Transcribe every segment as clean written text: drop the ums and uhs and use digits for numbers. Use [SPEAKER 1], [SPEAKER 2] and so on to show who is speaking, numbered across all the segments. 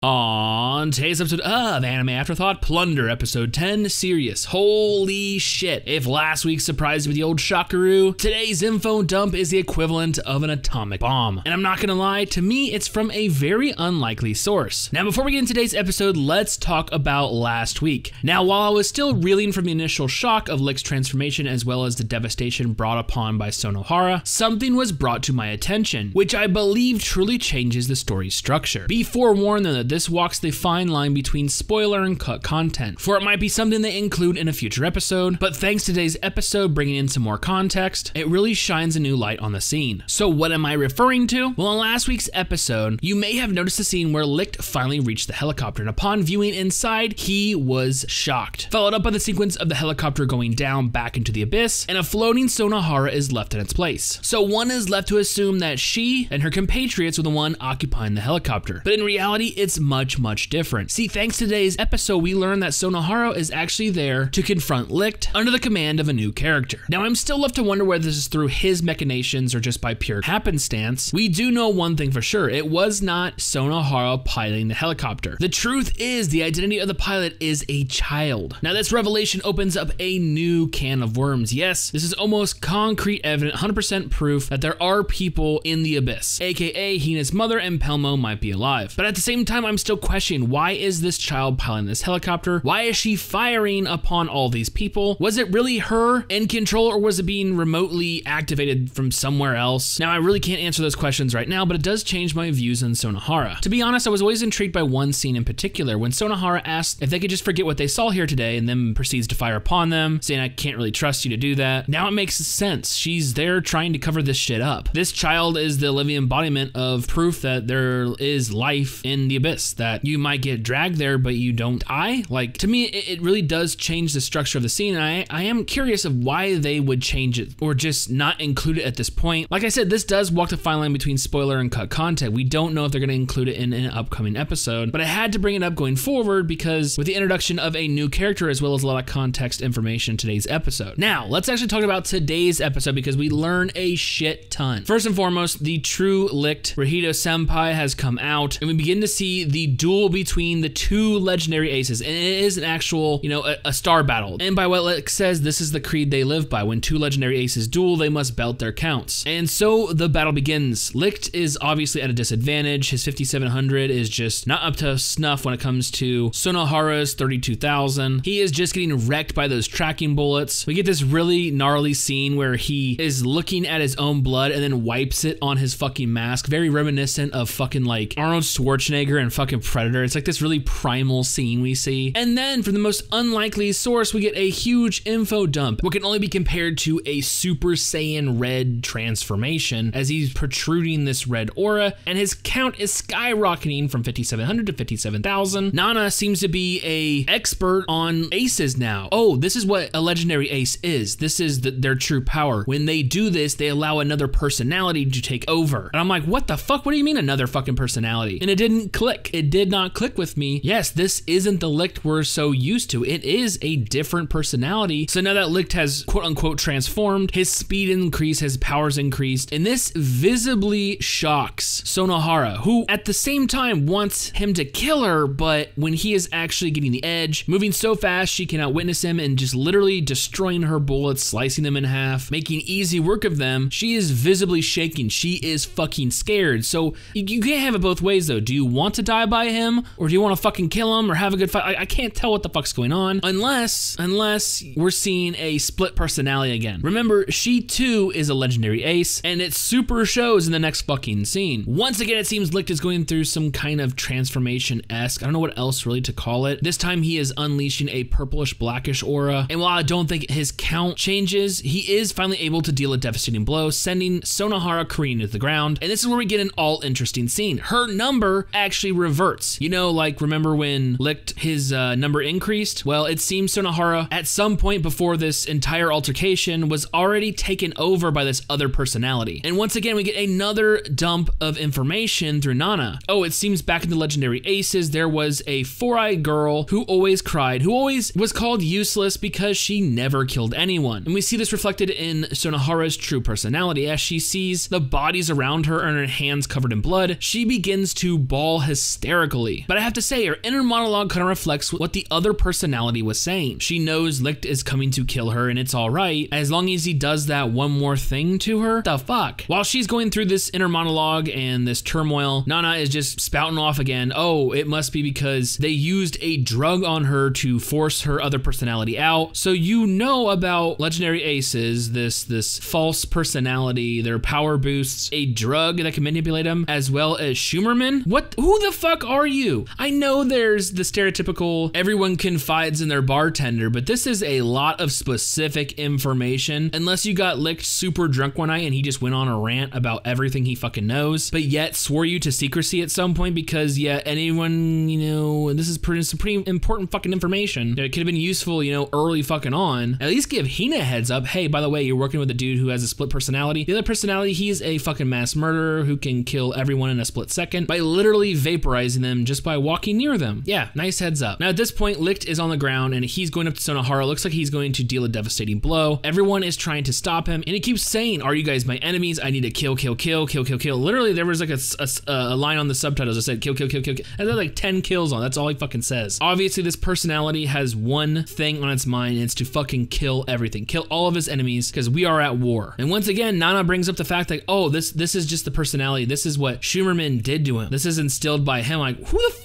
[SPEAKER 1] On today's episode of Anime Afterthought, Plunderer, episode 10, Serious. Holy shit. If last week surprised you with the old shockaroo, today's info dump is the equivalent of an atomic bomb. And I'm not gonna lie, to me, it's from a very unlikely source. Now, before we get into today's episode, let's talk about last week. Now, while I was still reeling from the initial shock of Licht's transformation as well as the devastation brought upon by Sonohara, something was brought to my attention, which I believe truly changes the story's structure. Be forewarned though that this walks the fine line between spoiler and cut content, for it might be something they include in a future episode, but thanks to today's episode bringing in some more context, it really shines a new light on the scene. So what am I referring to? Well, in last week's episode, you may have noticed the scene where Licht finally reached the helicopter, and upon viewing inside, he was shocked. Followed up by the sequence of the helicopter going down back into the abyss, and a floating Sonohara is left in its place. So one is left to assume that she and her compatriots were the one occupying the helicopter, but in reality, it's much different. See, thanks to today's episode, we learn that Sonohara is actually there to confront Licht under the command of a new character. Now, I'm still left to wonder whether this is through his machinations or just by pure happenstance. We do know one thing for sure, it was not Sonohara piloting the helicopter. The truth is, the identity of the pilot is a child. Now, this revelation opens up a new can of worms. Yes, this is almost concrete evidence, 100% proof that there are people in the abyss, aka Hina's mother and Pelmo might be alive. But at the same time, I'm still questioning, why is this child piloting this helicopter? Why is she firing upon all these people? Was it really her in control, or was it being remotely activated from somewhere else? Now, I really can't answer those questions right now, but it does change my views on Sonohara. To be honest, I was always intrigued by one scene in particular, when Sonohara asked if they could just forget what they saw here today and then proceeds to fire upon them, saying, I can't really trust you to do that. Now it makes sense. She's there trying to cover this shit up. This child is the living embodiment of proof that there is life in the abyss, that you might get dragged there, but you don't die. Like, to me, it really does change the structure of the scene, and I am curious of why they would change it or just not include it at this point. Like I said, this does walk the fine line between spoiler and cut content. We don't know if they're going to include it in an upcoming episode, but I had to bring it up going forward because with the introduction of a new character as well as a lot of context information in today's episode. Now, let's actually talk about today's episode because we learn a shit ton. First and foremost, the true Licht Rahido Senpai has come out, and we begin to see the duel between the two legendary aces, and it is an actual, a star battle. And by what Licht says, this is the creed they live by. When two legendary aces duel, they must belt their counts. And so the battle begins. Licht is obviously at a disadvantage. His 5700 is just not up to snuff when it comes to Sonohara's 32,000. He is just getting wrecked by those tracking bullets. We get this really gnarly scene where he is looking at his own blood and then wipes it on his fucking mask. Very reminiscent of fucking like Arnold Schwarzenegger and fucking Predator. It's like this really primal scene we see. And then from the most unlikely source, we get a huge info dump, what can only be compared to a Super Saiyan red transformation, as he's protruding this red aura, and his count is skyrocketing from 5,700 to 57,000. Nana seems to be a expert on aces now. Oh, this is what a legendary ace is. This is their true power. When they do this, they allow another personality to take over. And I'm like, what the fuck? What do you mean another fucking personality? And it didn't click. It did not click with me. Yes, this isn't the Licht we're so used to. It is a different personality. So now that Licht has quote unquote transformed, his speed increased, his powers increased, and this visibly shocks Sonohara, who at the same time wants him to kill her, but when he is actually getting the edge, moving so fast she cannot witness him and just literally destroying her bullets, slicing them in half, making easy work of them, she is visibly shaking. She is fucking scared. So you can't have it both ways though. Do you want to die by him, or do you want to fucking kill him or have a good fight? I can't tell what the fuck's going on unless we're seeing a split personality again. Remember, she too is a legendary ace, and it super shows in the next fucking scene. Once again, it seems Licht is going through some kind of transformation-esque. I don't know what else really to call it. This time he is unleashing a purplish blackish aura, and while I don't think his count changes, he is finally able to deal a devastating blow, sending Sonohara careening to the ground. And this is where we get an all interesting scene. Her number actually reverts. Like remember when Licht, his number increased? Well, it seems Sonohara at some point before this entire altercation was already taken over by this other personality. And once again, we get another dump of information through Nana. Oh, it seems back in the legendary aces, there was a four-eyed girl who always cried, who always was called useless because she never killed anyone. And we see this reflected in Sonohara's true personality. As she sees the bodies around her and her hands covered in blood, she begins to bawl hysterically. But But I have to say, her inner monologue kind of reflects what the other personality was saying. She knows Licht is coming to kill her and it's all right as long as he does that one more thing to her. The fuck? While she's going through this inner monologue and this turmoil, Nana is just spouting off again. Oh, it must be because they used a drug on her to force her other personality out. So you know about legendary aces, this false personality, their power boosts, a drug that can manipulate them, as well as Schmerman. Who the fuck are you? I know there's the stereotypical everyone confides in their bartender, but this is a lot of specific information. Unless you got Licht super drunk one night and he just went on a rant about everything he fucking knows, but yet swore you to secrecy at some point because, yeah, anyone, you know, this is pretty important fucking information that could have been useful, you know, early fucking on. At least give Hina a heads up. Hey, by the way, you're working with a dude who has a split personality. The other personality, he's a fucking mass murderer who can kill everyone in a split second by literally vaporizing them just by walking near them. Yeah, nice heads up. Now at this point, Licht is on the ground and he's going up to Sonohara. Looks like he's going to deal a devastating blow. Everyone is trying to stop him and he keeps saying, are you guys my enemies? I need to kill. Literally, there was like a line on the subtitles that said kill. And then like 10 kills on. That's all he fucking says. Obviously, this personality has one thing on its mind, and it's to fucking kill everything. Kill all of his enemies because we are at war. And once again, Nana brings up the fact that, oh, this is just the personality. This is what Schmerman did to him. This is instilled by him. Like,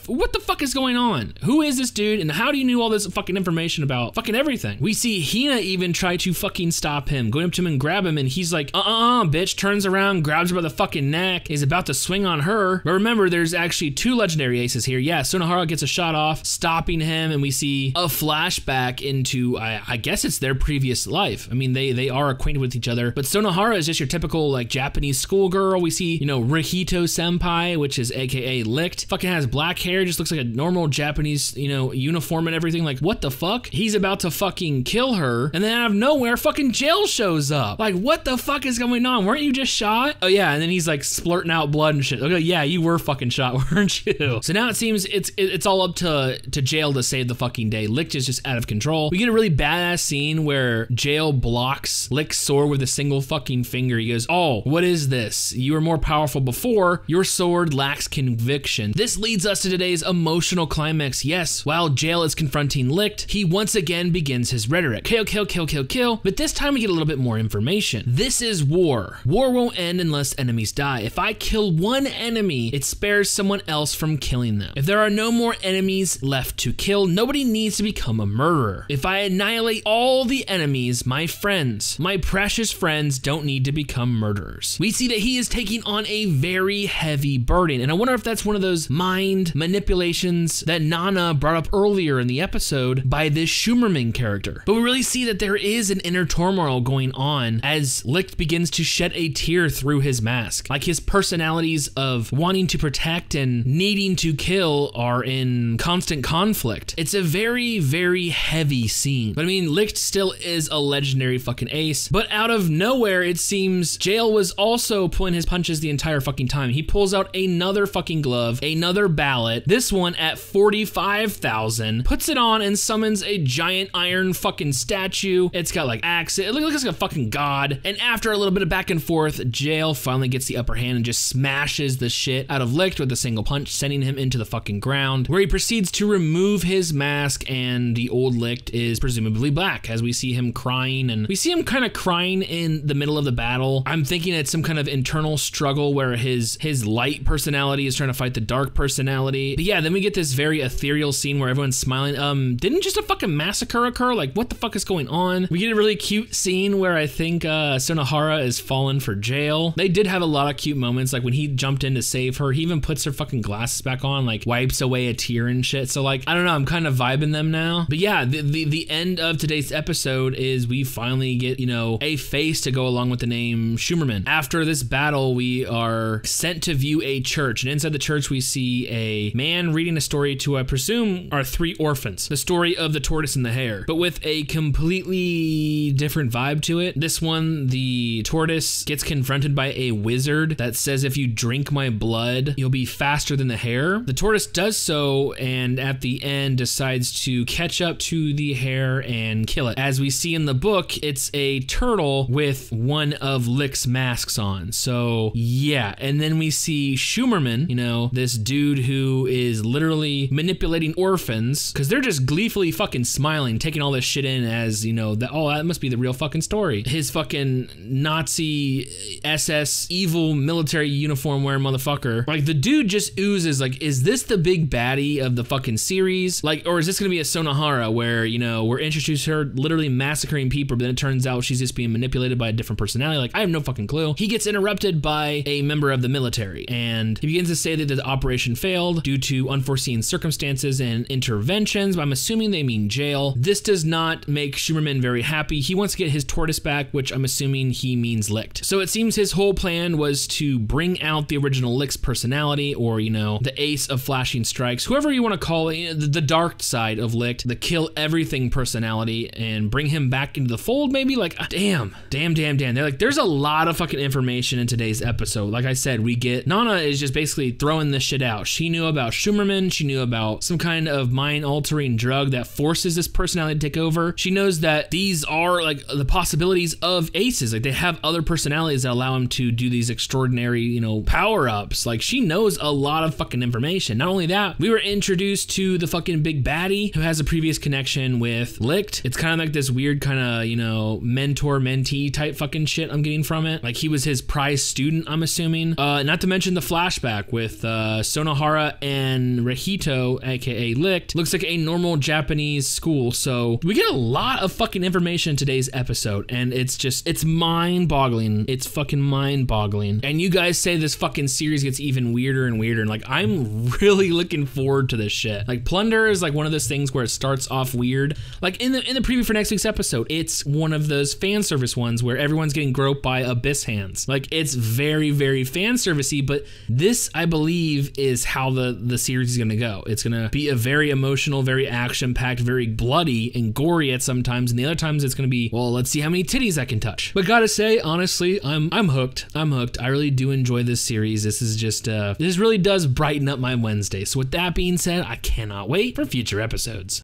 [SPEAKER 1] what the fuck is going on? Who is this dude? And how do you know all this fucking information about fucking everything? We see Hina even try to fucking stop him, going up to him and grab him, and he's like, bitch, turns around, grabs her by the fucking neck, is about to swing on her. But remember, there's actually two legendary aces here. Yeah, Sonohara gets a shot off, stopping him, and we see a flashback into, I guess it's their previous life. I mean, they are acquainted with each other, but Sonohara is just your typical, like, Japanese schoolgirl. We see, you know, Rihito Senpai, which is AKA Licht, fucking has black hair, just looks like a normal Japanese, you know, uniform and everything. Like, what the fuck? He's about to fucking kill her, and then out of nowhere, fucking Jail shows up. Like, what the fuck is going on? Weren't you just shot? Oh yeah, and then he's like splurting out blood and shit. Okay, yeah, you were fucking shot, weren't you? So now it seems it's all up to Jail to save the fucking day. Licht is just out of control. We get a really badass scene where Jail blocks Licht's sword with a single fucking finger. He goes, oh, what is this? You were more powerful before. Your sword lacks conviction. This leads us to today's emotional climax. Yes, while Jail is confronting Licht, he once again begins his rhetoric. Kill. But this time we get a little bit more information. This is war. War won't end unless enemies die. If I kill one enemy, it spares someone else from killing them. If there are no more enemies left to kill, nobody needs to become a murderer. If I annihilate all the enemies, my friends, my precious friends, don't need to become murderers. We see that he is taking on a very heavy burden, and I wonder if that's one of those mind manipulations that Nana brought up earlier in the episode by this Schmerman character. But we really see that there is an inner turmoil going on as Licht begins to shed a tear through his mask. Like, his personalities of wanting to protect and needing to kill are in constant conflict. It's a very, very heavy scene. But I mean, Licht still is a legendary fucking ace, but out of nowhere, it seems Jail was also pulling his punches the entire fucking time. He pulls out another fucking glove, another ballot, this one at 45,000, puts it on and summons a giant iron fucking statue. It's got like axe, it looks like a fucking god. And after a little bit of back and forth, Jail finally gets the upper hand and just smashes the shit out of Licht with a single punch, sending him into the fucking ground, where he proceeds to remove his mask, and the old Licht is presumably black, as we see him crying, and we see him kind of crying in the middle of the battle. I'm thinking it's some kind of internal struggle where his light personality is trying to fight the dark personality. But yeah, then we get this very ethereal scene where everyone's smiling. Didn't just a fucking massacre occur? Like, what the fuck is going on? We get a really cute scene where I think Sonohara is fallen for Jail. They did have a lot of cute moments, like when he jumped in to save her, he even puts her fucking glasses back on, like wipes away a tear and shit. So like, I don't know, I'm kind of vibing them now. But yeah, the end of today's episode is we finally get, you know, a face to go along with the name Schmerman. After this battle, we are sent to view a church, and inside the church we see a man reading a story to, I presume, are three orphans. The story of the tortoise and the hare, but with a completely different vibe to it. This one, the tortoise gets confronted by a wizard that says, if you drink my blood, you'll be faster than the hare. The tortoise does so, and at the end decides to catch up to the hare and kill it. As we see in the book, it's a turtle with one of Licht's masks on. So yeah, and then we see Schmerman, you know, this dude who who is literally manipulating orphans because they're just gleefully fucking smiling, taking all this shit in as, you know, that, oh, that must be the real fucking story. His fucking Nazi SS evil military uniform wearing motherfucker. Like, the dude just oozes, like, is this the big baddie of the fucking series? Like, or is this gonna be a Sonohara where, you know, we're introduced to her literally massacring people, but then it turns out she's just being manipulated by a different personality? Like, I have no fucking clue. He gets interrupted by a member of the military, and he begins to say that the operation failed due to unforeseen circumstances and interventions, but I'm assuming they mean jail. This does not make Schmerman very happy. He wants to get his tortoise back, which I'm assuming he means Licht. So it seems his whole plan was to bring out the original Licht's personality, or, you know, the ace of flashing strikes, whoever you want to call it, the dark side of Licht, the kill everything personality, and bring him back into the fold, maybe? Like, damn. They're like, there's a lot of fucking information in today's episode. Like I said, we get, Nana is just basically throwing this shit out. She knew about Schmerman. She knew about some kind of mind-altering drug that forces this personality to take over. She knows that these are, like, the possibilities of aces. Like, they have other personalities that allow them to do these extraordinary, you know, power-ups. Like, she knows a lot of fucking information. Not only that, we were introduced to the fucking big baddie who has a previous connection with Licht. It's kind of like this weird kind of, you know, mentor-mentee type fucking shit I'm getting from it. Like, he was his prize student, I'm assuming. Not to mention the flashback with Sonohara and Rehito, aka Licht. Looks like a normal Japanese school. So we get a lot of fucking information in today's episode, and it's just, it's mind-boggling. It's fucking mind-boggling. And you guys say this fucking series gets even weirder and weirder, and like, I'm really looking forward to this shit. Like, Plunderer is like one of those things where it starts off weird. Like in the preview for next week's episode, it's one of those fan service ones where everyone's getting groped by abyss hands. Like, it's very, very fan servicey, but this, I believe, is how the series is gonna go. It's gonna be a very emotional, very action-packed, very bloody and gory at some times, and the other times it's gonna be, well, let's see how many titties I can touch. But gotta say, honestly, I'm hooked. I'm hooked. I really do enjoy this series. This is just, this really does brighten up my Wednesday. So with that being said, I cannot wait for future episodes.